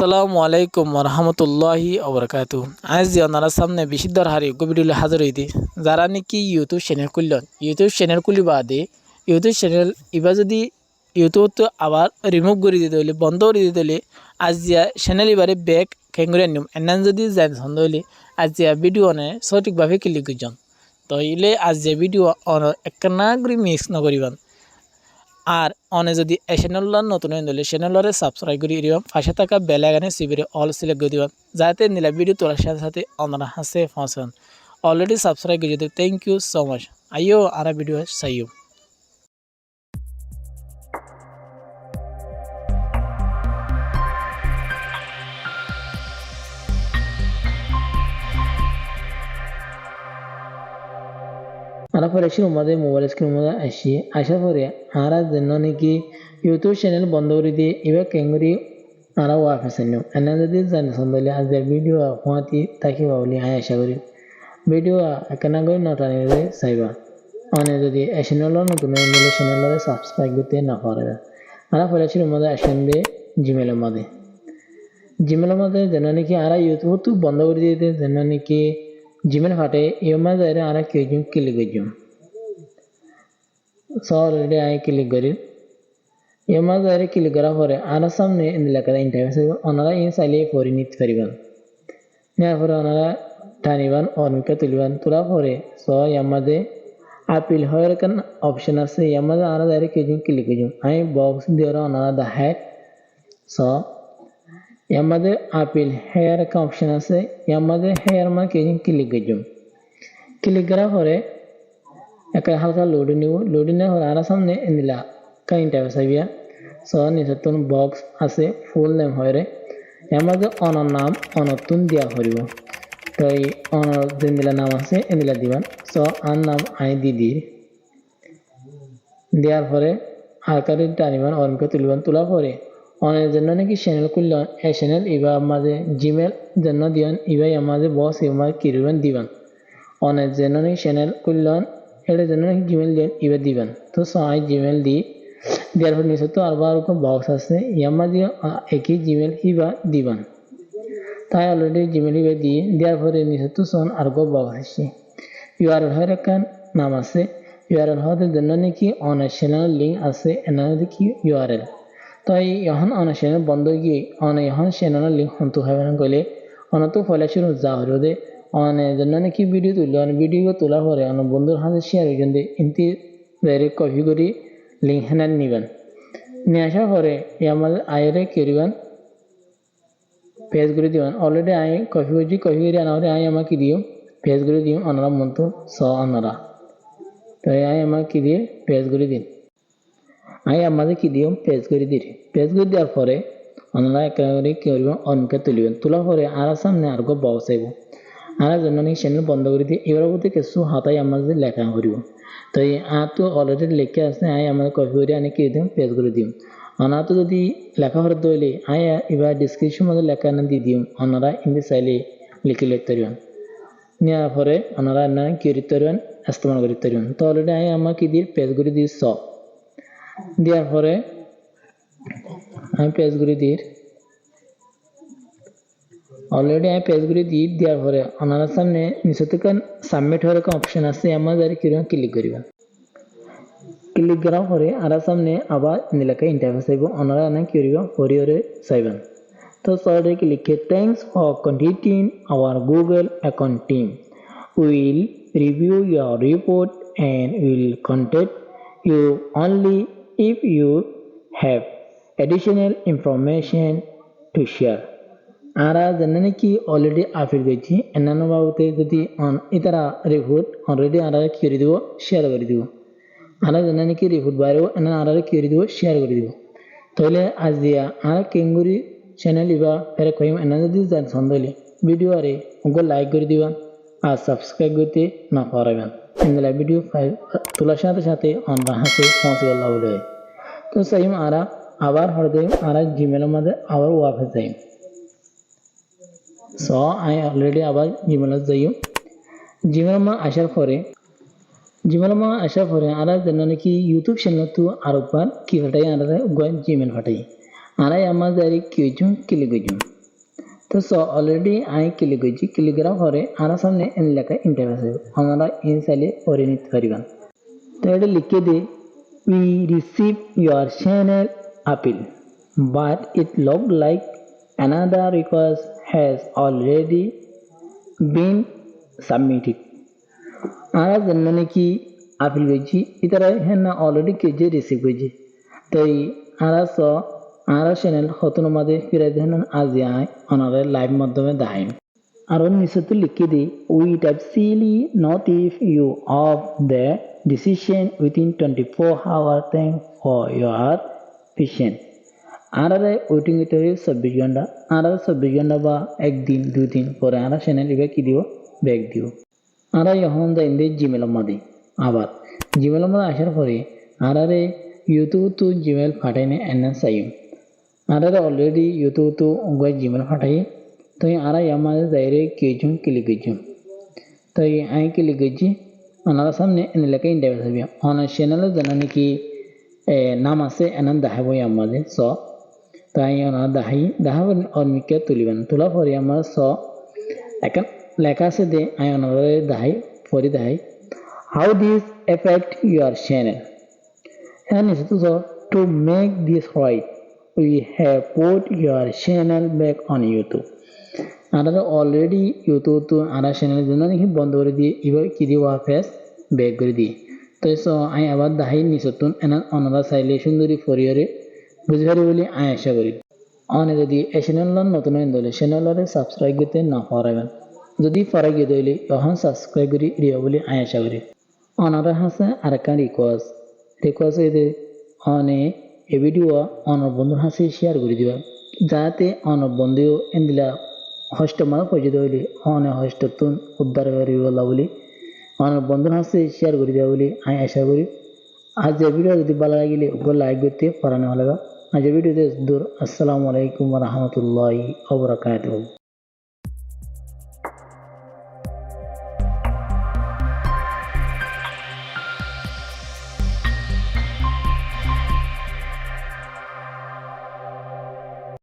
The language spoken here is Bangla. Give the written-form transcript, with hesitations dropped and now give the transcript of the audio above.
আসসালামু আলাইকুম রহমতুল্লাহি ওবরাকাতু। আজ আপনার সামনে বিশুদ্ধর হারে ভিডিও হাজির হইতে যারা নাকি ইউটিউব চ্যানেল খুললেন ইউটিউব চ্যানেল খুলি বাদে ইউটিউব চ্যানেল এবার যদি ইউটিউব তো আবার রিমুভ করে দিতে হলে বন্ধ করে দিতে হলে আজ চ্যানেল এবারে ব্যাক খেঙ্গুরে নিম এনান যদি যান ছন্দ হলে আজ ভিডিও নে সঠিকভাবে ক্লিক করছেন তো ইলে আজ ভিডিও একখানা করে মিক্স নকরিবান আর অনে যদি এই চ্যানেল নতুন হলে চ্যানেলরে সাবস্ক্রাইব করে দিবাম পাশে থাকা বেল আইকনে সিবিরে অল সিলেক্ট করে দিবাম যাতে নিলা ভিডিও তোলার সাথে সাথে আপনারা হাসে পৌঁছান অলরেডি সাবস্ক্রাইব করে দিতে থ্যাংক ইউ সো মাচ আইও আর ভিডিও চাইও আনা পরে এসে আমাদের মোবাইল স্ক্রিন মধ্যে আসার পরে আরা যেন নাকি ইউটিউব চ্যানেল বন্ধ করে দিয়ে এবার কেঙ্গুরি আরা ওয়াফেস নিও এনে যদি জানি সন্দেলে আজ ভিডিও হুঁয়াতি তাকি বাবলি আয় আশা করি ভিডিও একখানা করে নটানি চাইবা অনে যদি এই চ্যানেল নতুন নিলে চ্যানেলরে সাবস্ক্রাইব করতে না পারবে আরা পরে এসে মধ্যে আসেন দিয়ে জিমেলের মধ্যে যেন নাকি আরা ইউটিউব তো বন্ধ করে দিতে যেন নাকি জিমেল ফাটে ইয়মা যাইরে আরা কেজুম ক্লিক করজুম সো অলরেডি আই ক্লিক করি ইয়মা যাইরে ক্লিক করার পরে আরা সামনে লেখা ইন্টারফেস ওনারা এই চাইলে পড়ে নিতে পারিবেন নেওয়ার পরে ওনারা টানিবান অর্মিকা তুলিবান তোলার পরে সো ইয়ামাদে আপিল হওয়ার কান অপশন আছে ইয়ামাদে আরা যাইরে কেজুম ক্লিক করজুম আই বক্স দিয়ে ওনারা দেখায় সো यामध्ये अपील हेयर का ऑप्शन আছে यामध्ये हेयर में केजिंग क्लिक করজুম ক্লিক করার পরে একটা হালকা লোডিং নিব লোডিং এর পরে আর সামনে নিলা কা ইন্টারফেস আইবিয়া সো নিচে তোন বক্স আছে ফুল নেম হয়রে यामध्ये অনর নাম অনতুন দিয়া হরিব তো এই অনর দিলা নাম আছে এনিলা দিবান সো আন নাম আই দিদি দেওয়ার পরে আকারে টানিবান অনকে তুলিবান তোলার পরে অনেক জন্য নাকি চ্যানেল খুললেন এই চ্যানেল এবার আমাদের জিমেল জন্য দিবেন এবার আমাদের বস এবার কিরবেন দিবেন অনেক জন্য নাকি চ্যানেল খুললেন এর জন্য নাকি জিমেল দেন এবার দিবেন তো সবাই জিমেল দি দেওয়ার পর নিচে তো আরবার বক্স আছে ইয়ামা দিয়ে একই জিমেল এবার দিবেন তাই অলরেডি জিমেল এবার দিয়ে দেওয়ার পরে নিচে তো সন আরগো বক্স আসছে ইউআরএল হয়ে রাখান নাম আছে ইউআরএল হওয়ার জন্য নাকি অনেক চ্যানেল লিঙ্ক আছে এনার কি ইউআরএল তাই এখন অনেক চ্যানেল বন্ধ গিয়ে অনেক এখন চ্যানেলের লিঙ্ক হন্তু হবে না গেলে অনেক তো ফলে শুরু যা হলো দে অনেক জন্য নাকি ভিডিও তুললো ভিডিও তোলার পরে অনেক বন্ধুর হাতে শেয়ার হয়ে কিন্তু ইন্তি ডাইরেক্ট কপি করে লিঙ্ক হেনার নিবেন নিয়ে আসার পরে আমাদের আয়েরে করিবেন পেজ করে দিবেন অলরেডি আই কপি করে আনা হলে আই আমাকে দিও পেজ করে দিও অনারা মন্ত স অনারা তাই আই আমাকে দিয়ে পেজ করে দিন আই আমাদের কি দিও পেজ করে দেওয়ার পরে ওনারা একেবারে কি করবেন অনকে তুলবেন তোলার পরে আর সামনে আর গো বক্স আইব আর জন্য নাকি চ্যানেল বন্ধ করে দিয়ে এবার বলতে কিছু হাতাই আমাদের লেখা করিব তো এই আর তো অলরেডি লেখা আছে আই আমাদের কপি করে আনি কি দিম পেজ করে দিম ওনারা তো যদি লেখা হরে দইলে আই এবার ডিসক্রিপশন মধ্যে লেখা না দিয়ে দিম ওনারা ইংলি চাইলে লিখে লিখতে পারবেন নেওয়ার পরে ওনারা না কি করতে পারবেন ইস্তেমাল করতে পারবেন তো অলরেডি আই আমার কি দিয়ে পেজ করে দিই সব দেওয়ার পরে আমি পেজগুলি দিই অলরেডি আমি পেজগুলি দিই দেওয়ার পরে ওনার সামনে নিচে থেকে সাবমিট হওয়ার একটা অপশন আছে আমাদের কিরকম ক্লিক করিবা ক্লিক করার পরে আর সামনে আবার নিলাকে ইন্টারফেস আইব ওনারা না কি করিবা পরিওরে চাইবেন তো সরি লিখে thanks for continuing our Google account team will review your report and will contact you only if you have additional information to share ara janne ki already afil gechi enano babute jodi on itara report already ara kiri dibo share kori dibo ara janne ki report bayro enana ara kiri dibo share kori dibo tole aaj dia ara kenguri channel iba pere koyim enana jodi jan sondole video are unko like kori diba R subscribe করতে না পারবেন ইনলা ভিডিও ফাইল তোলার সাথে সাথে আমরা হাতে পৌঁছে বলে তো সেই আমরা আবার হরদে আমরা জিমেলের মধ্যে আবার ওয়াফে যাই সো আই অলরেডি আবার জিমেলে যাই জিমেলের মধ্যে আসার পরে আমরা জানো নাকি ইউটিউব চ্যানেল তো আর একবার কি ফাটাই আমরা জিমেল ফাটাই আমরা আমাদের কি ক্লিক করছি তো সো অলরেডি আই ক্লিক করছি, ক্লিক করার পরে আর সামনে এন লেখা ইন্টারফেস হবে, আপনারা ইন চাইলে করে নিতে পারবেন। তো এটা লিখে দিই we receive your channel appeal, but it looked like another request has already been submitted. আর জন্য নাকি আপিল করছি ইতারা হ্যাঁ না অলরেডি কেজি রিসিভ করছি, তাই আর আর চ্যানেল হতন মাঝে ফিরাই দেন আজ আয় ওনারে লাইভ মাধ্যমে দেখাই। আরও নিচে তো লিখে দিই we typically notify you of the decision within 24 hours thank for your patient. আর ওয়েটিং হইতে হবে 24 ঘন্টা, আর 24 ঘন্টা বা একদিন 2 দিন পরে আর চ্যানেল এবার কি দিব ব্যাক দিব। আর এখন যাই জিমেলের মধ্যে, আবার জিমেলের মধ্যে আসার পরে আর ইউটিউব তো জিমেল ফাটাই নে এনে চাই আর অলরেডি ইউটিউব তো জিমেল ফাটাই, তো আর আমার যাইরে কেজুম ক্লিক করছুম, তো আমি ক্লিক করছি ওনার সামনে এনে লেখা ইন্টারভিউ হবে অনার চ্যানেলের জন্য নাকি নাম আছে এনার দেখাবো আমাদের তাই ওনার দেখাবেন অর্মিকে তুলিবেন, তোলার পরে আমার এখন লেখা আছে দে আমি ওনার দেখাই how this effect your channel. And so to make this right, we have put your channel back on YouTube. আমরা অলরেডি ইউটিউব তো আর চ্যানেলের জন্য নাকি বন্ধ করে দিয়ে এবার কি দিয়ে ওয়াফেস ব্যাক করে দিই। তো আমি আবার দাহাই নিচতুন এনার অনারা চাইলে সুন্দরী ফরিয়ারে বুঝতে পারি বলে আমি আশা করি। অনে যদি এই চ্যানেল নতুন হলে চ্যানেলরে সাবস্ক্রাইব করতে না পারবেন, যদি পরে গিয়ে দিলে তখন সাবস্ক্রাইব করি দিও বলে আমি আশা করি। অনারা হাসে আরেকটা রিকোয়েস্ট এদের অনে এই ভিডিও অনর বন্ধুর হাসে শেয়ার করে দিবা, যাতে অনর বন্ধুও এনদিলা হস্ত মানে পর্যন্ত হইলে অনে হস্ততুন উদ্ধার করিবলা বলে অনর বন্ধুর হাসে শেয়ার করে দেওয়া বলে আমি আশা করি। আজ এই ভিডিও যদি ভালো লাগিলে ওগুলো লাইক করতে পারানো হলে আজ এই ভিডিওতে দূর। আসসালামু আলাইকুম রহমতুল্লাহি ওয়া বারাকাতুহু।